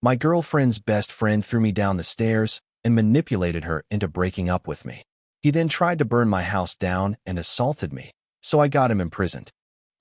My girlfriend's best friend threw me down the stairs and manipulated her into breaking up with me. He then tried to burn my house down and assaulted me, so I got him imprisoned.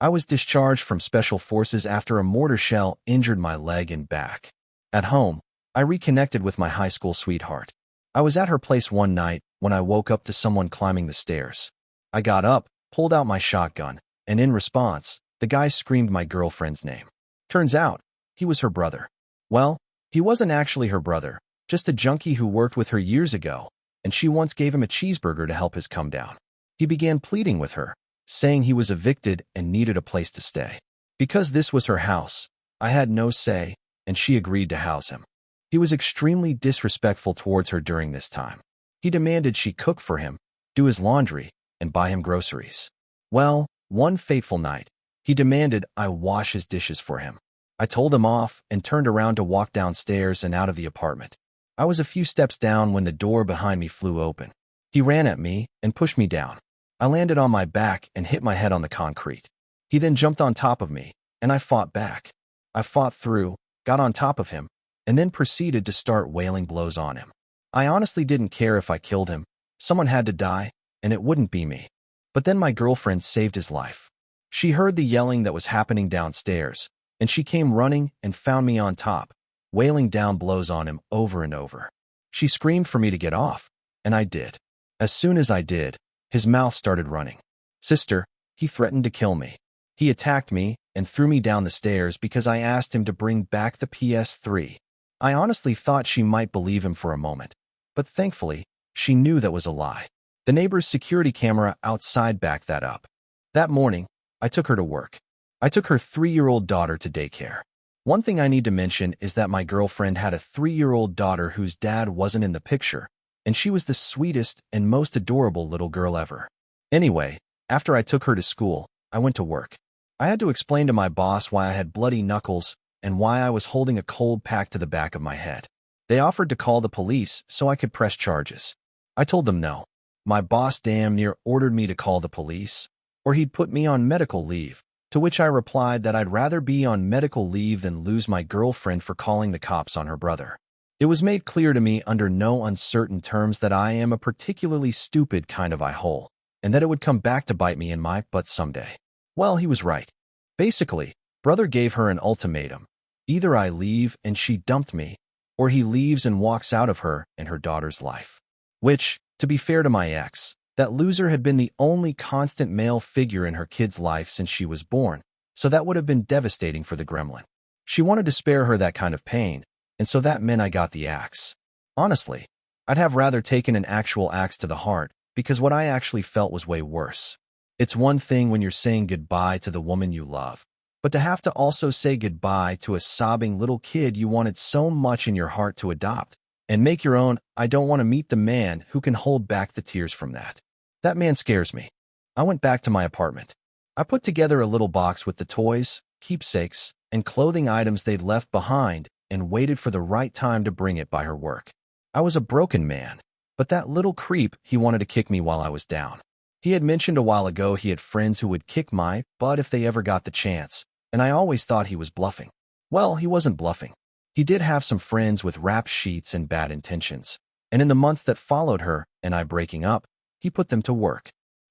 I was discharged from Special Forces after a mortar shell injured my leg and back. At home, I reconnected with my high school sweetheart. I was at her place one night when I woke up to someone climbing the stairs. I got up, pulled out my shotgun, and in response, the guy screamed my girlfriend's name. Turns out, he was her brother. Well, he wasn't actually her brother, just a junkie who worked with her years ago, and she once gave him a cheeseburger to help his come down. He began pleading with her, saying he was evicted and needed a place to stay. Because this was her house, I had no say, and she agreed to house him. He was extremely disrespectful towards her during this time. He demanded she cook for him, do his laundry, and buy him groceries. Well, one fateful night, he demanded I wash his dishes for him. I told him off and turned around to walk downstairs and out of the apartment. I was a few steps down when the door behind me flew open. He ran at me and pushed me down. I landed on my back and hit my head on the concrete. He then jumped on top of me, and I fought back. I fought through, got on top of him, and then proceeded to start wailing blows on him. I honestly didn't care if I killed him. Someone had to die, and it wouldn't be me. But then my girlfriend saved his life. She heard the yelling that was happening downstairs, and she came running and found me on top, wailing down blows on him over and over. She screamed for me to get off, and I did. As soon as I did, his mouth started running. Sister, he threatened to kill me. He attacked me and threw me down the stairs because I asked him to bring back the PS3. I honestly thought she might believe him for a moment, but thankfully, she knew that was a lie. The neighbor's security camera outside backed that up. That morning, I took her to work. I took her 3-year-old daughter to daycare. One thing I need to mention is that my girlfriend had a 3-year-old daughter whose dad wasn't in the picture, and she was the sweetest and most adorable little girl ever. Anyway, after I took her to school, I went to work. I had to explain to my boss why I had bloody knuckles and why I was holding a cold pack to the back of my head. They offered to call the police so I could press charges. I told them no. My boss damn near ordered me to call the police, or he'd put me on medical leave, to which I replied that I'd rather be on medical leave than lose my girlfriend for calling the cops on her brother. It was made clear to me under no uncertain terms that I am a particularly stupid kind of a-hole, and that it would come back to bite me in my butt someday. Well, he was right. Basically, brother gave her an ultimatum. Either I leave and she dumped me, or he leaves and walks out of her and her daughter's life. Which, to be fair to my ex, that loser had been the only constant male figure in her kid's life since she was born, so that would have been devastating for the gremlin. She wanted to spare her that kind of pain, and so that meant I got the axe. Honestly, I'd have rather taken an actual axe to the heart, because what I actually felt was way worse. It's one thing when you're saying goodbye to the woman you love, but to have to also say goodbye to a sobbing little kid you wanted so much in your heart to adopt, and make your own. I don't want to meet the man who can hold back the tears from that. That man scares me. I went back to my apartment. I put together a little box with the toys, keepsakes, and clothing items they'd left behind and waited for the right time to bring it by her work. I was a broken man, but that little creep, he wanted to kick me while I was down. He had mentioned a while ago he had friends who would kick my butt if they ever got the chance, and I always thought he was bluffing. Well, he wasn't bluffing. He did have some friends with rap sheets and bad intentions, and in the months that followed her and I breaking up, he put them to work.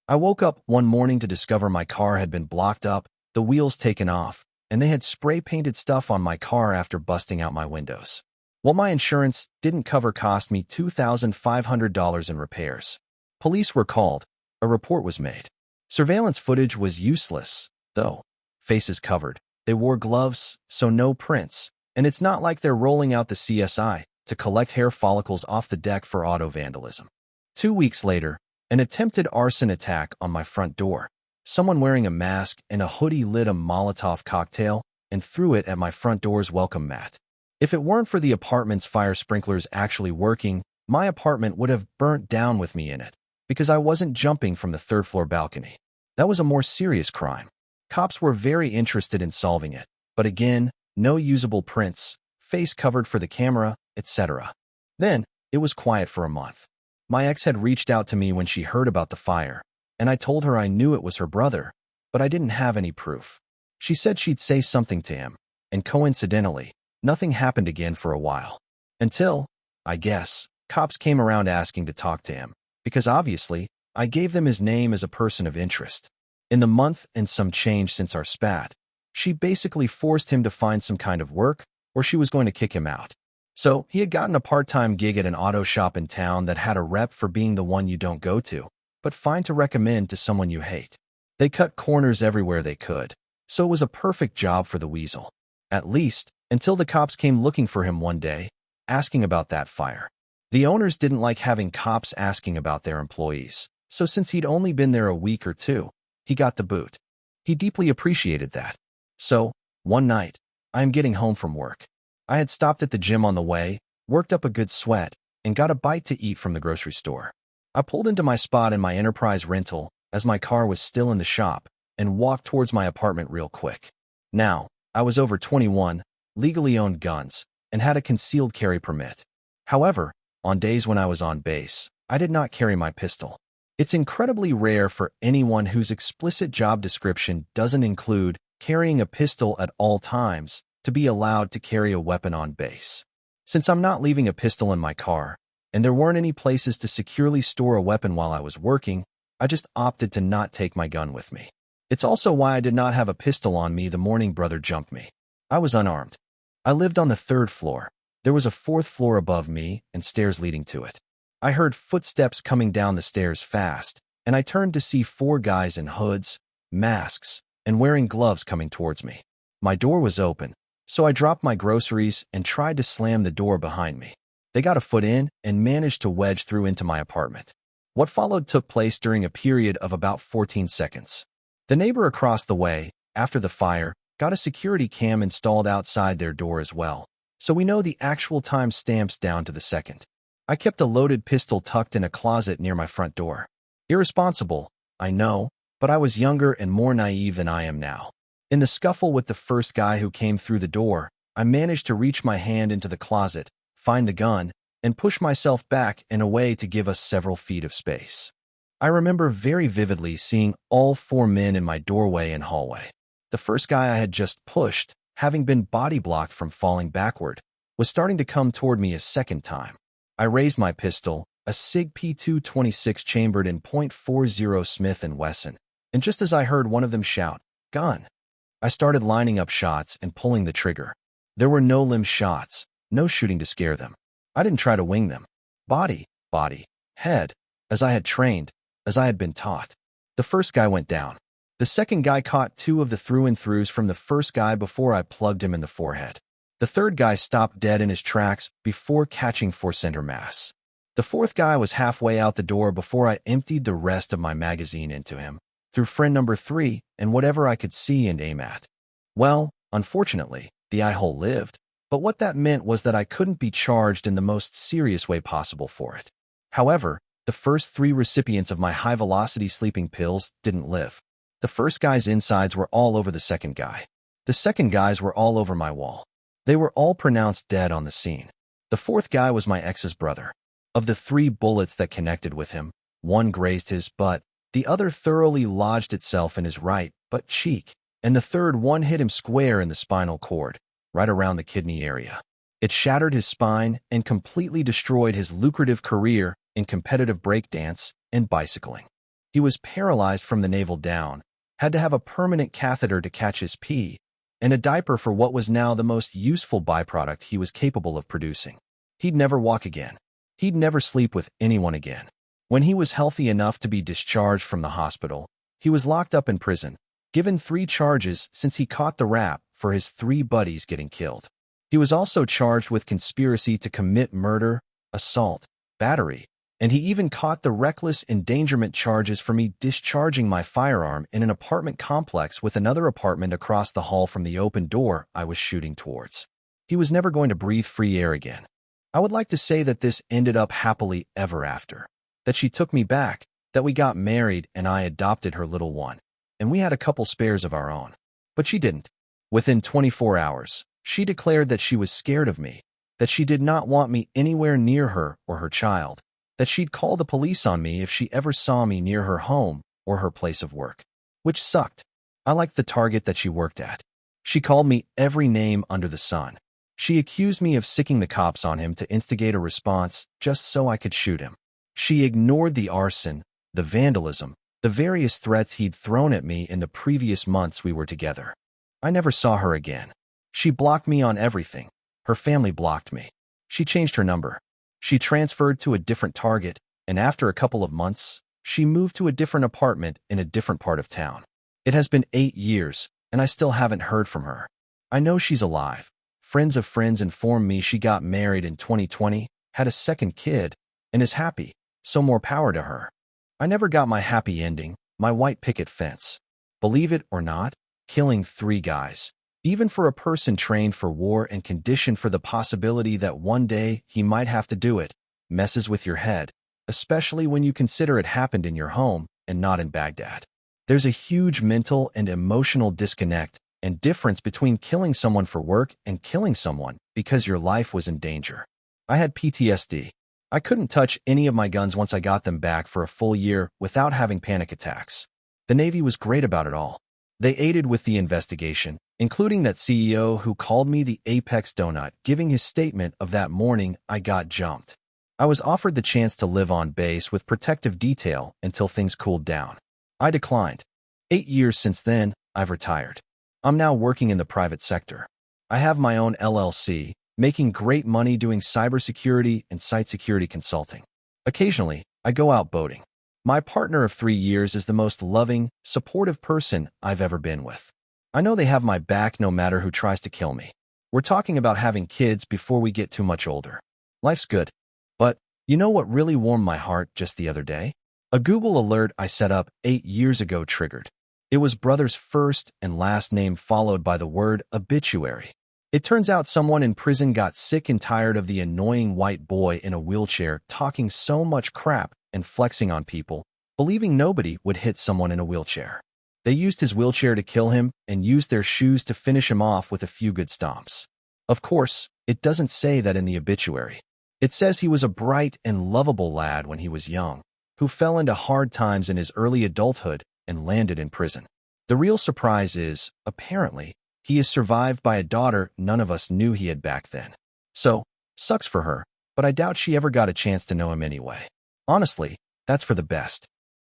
I woke up one morning to discover my car had been blocked up, the wheels taken off, and they had spray-painted stuff on my car after busting out my windows. While my insurance didn't cost me $2,500 in repairs. Police were called. A report was made. Surveillance footage was useless, though. Faces covered. They wore gloves, so no prints, and it's not like they're rolling out the CSI to collect hair follicles off the deck for auto vandalism. 2 weeks later, an attempted arson attack on my front door. Someone wearing a mask and a hoodie lit a Molotov cocktail and threw it at my front door's welcome mat. If it weren't for the apartment's fire sprinklers actually working, my apartment would have burnt down with me in it, because I wasn't jumping from the third-floor balcony. That was a more serious crime. Cops were very interested in solving it, but again, no usable prints, face covered for the camera, etc. Then, it was quiet for a month. My ex had reached out to me when she heard about the fire, and I told her I knew it was her brother, but I didn't have any proof. She said she'd say something to him, and coincidentally, Nothing happened again for a while. Until, I guess, cops came around asking to talk to him, because obviously, I gave them his name as a person of interest. In the month and some change since our spat, she basically forced him to find some kind of work, or she was going to kick him out. So, he had gotten a part-time gig at an auto shop in town that had a rep for being the one you don't go to, but fine to recommend to someone you hate. They cut corners everywhere they could, so it was a perfect job for the weasel. At least, until the cops came looking for him one day, asking about that fire. The owners didn't like having cops asking about their employees, so since he'd only been there a week or two, he got the boot. He deeply appreciated that. So, one night, I am getting home from work. I had stopped at the gym on the way, worked up a good sweat, and got a bite to eat from the grocery store. I pulled into my spot in my Enterprise rental as my car was still in the shop and walked towards my apartment real quick. Now, I was over 21, legally owned guns, and had a concealed carry permit. However, on days when I was on base, I did not carry my pistol. It's incredibly rare for anyone whose explicit job description doesn't include carrying a pistol at all times to be allowed to carry a weapon on base. Since I'm not leaving a pistol in my car, and there weren't any places to securely store a weapon while I was working, I just opted to not take my gun with me. It's also why I did not have a pistol on me the morning brother jumped me. I was unarmed. I lived on the 3rd floor. There was a 4th floor above me and stairs leading to it. I heard footsteps coming down the stairs fast, and I turned to see 4 guys in hoods, masks, and wearing gloves coming towards me. My door was open, so I dropped my groceries and tried to slam the door behind me. They got a foot in and managed to wedge through into my apartment. What followed took place during a period of about 14 seconds. The neighbor across the way, after the fire, got a security cam installed outside their door as well, so we know the actual time stamps down to the second. I kept a loaded pistol tucked in a closet near my front door. Irresponsible, I know, but I was younger and more naive than I am now. In the scuffle with the first guy who came through the door, I managed to reach my hand into the closet, find the gun, and push myself back in a way to give us several feet of space. I remember very vividly seeing all 4 men in my doorway and hallway. The first guy I had just pushed, having been body blocked from falling backward, was starting to come toward me a second time. I raised my pistol, a SIG P226 chambered in .40 Smith & Wesson, and just as I heard one of them shout, "Gun!" I started lining up shots and pulling the trigger. There were no limb shots, no shooting to scare them. I didn't try to wing them. Body, head, as I had trained, as I had been taught. The first guy went down. The second guy caught 2 of the through-and-throughs from the first guy before I plugged him in the forehead. The third guy stopped dead in his tracks before catching for center mass. The fourth guy was halfway out the door before I emptied the rest of my magazine into him, through friend number 3 and whatever I could see and aim at. Well, unfortunately, the eye hole lived, but what that meant was that I couldn't be charged in the most serious way possible for it. However, the first 3 recipients of my high-velocity sleeping pills didn't live. The first guy's insides were all over the second guy. The second guys were all over my wall. They were all pronounced dead on the scene. The fourth guy was my ex's brother. Of the 3 bullets that connected with him, 1 grazed his butt, the other thoroughly lodged itself in his right butt cheek, and the third one hit him square in the spinal cord, right around the kidney area. It shattered his spine and completely destroyed his lucrative career in competitive breakdance and bicycling. He was paralyzed from the navel down, had to have a permanent catheter to catch his pee, and a diaper for what was now the most useful byproduct he was capable of producing. He'd never walk again. He'd never sleep with anyone again. When he was healthy enough to be discharged from the hospital, he was locked up in prison, given 3 charges since he caught the rap for his 3 buddies getting killed. He was also charged with conspiracy to commit murder, assault, battery, and he even caught the reckless endangerment charges for me discharging my firearm in an apartment complex with another apartment across the hall from the open door I was shooting towards. He was never going to breathe free air again. I would like to say that this ended up happily ever after, that she took me back, that we got married and I adopted her little one, and we had a couple spares of our own. But she didn't. Within 24 hours, she declared that she was scared of me, that she did not want me anywhere near her or her child, that she'd call the police on me if she ever saw me near her home or her place of work. Which sucked. I liked the target that she worked at. She called me every name under the sun. She accused me of sicking the cops on him to instigate a response just so I could shoot him. She ignored the arson, the vandalism, the various threats he'd thrown at me in the previous months we were together. I never saw her again. She blocked me on everything. Her family blocked me. She changed her number. She transferred to a different target, and after a couple of months, she moved to a different apartment in a different part of town. It has been 8 years, and I still haven't heard from her. I know she's alive. Friends of friends informed me she got married in 2020, had a second kid, and is happy, so more power to her. I never got my happy ending, my white picket fence. Believe it or not, killing 3 guys, even for a person trained for war and conditioned for the possibility that one day he might have to do it, messes with your head, especially when you consider it happened in your home and not in Baghdad. There's a huge mental and emotional disconnect and difference between killing someone for work and killing someone because your life was in danger. I had PTSD. I couldn't touch any of my guns once I got them back for a full year without having panic attacks. The Navy was great about it all. They aided with the investigation, including that CEO who called me the Apex Donut, giving his statement of that morning I got jumped. I was offered the chance to live on base with protective detail until things cooled down. I declined. 8 years since then, I've retired. I'm now working in the private sector. I have my own LLC, making great money doing cybersecurity and site security consulting. Occasionally, I go out boating. My partner of 3 years is the most loving, supportive person I've ever been with. I know they have my back no matter who tries to kill me. We're talking about having kids before we get too much older. Life's good. But, you know what really warmed my heart just the other day? A Google alert I set up 8 years ago triggered. It was brother's first and last name followed by the word obituary. It turns out someone in prison got sick and tired of the annoying white boy in a wheelchair talking so much crap and flexing on people, believing nobody would hit someone in a wheelchair. They used his wheelchair to kill him and used their shoes to finish him off with a few good stomps. Of course, it doesn't say that in the obituary. It says he was a bright and lovable lad when he was young, who fell into hard times in his early adulthood and landed in prison. The real surprise is, apparently, he is survived by a daughter none of us knew he had back then. So, sucks for her, but I doubt she ever got a chance to know him anyway. Honestly, that's for the best.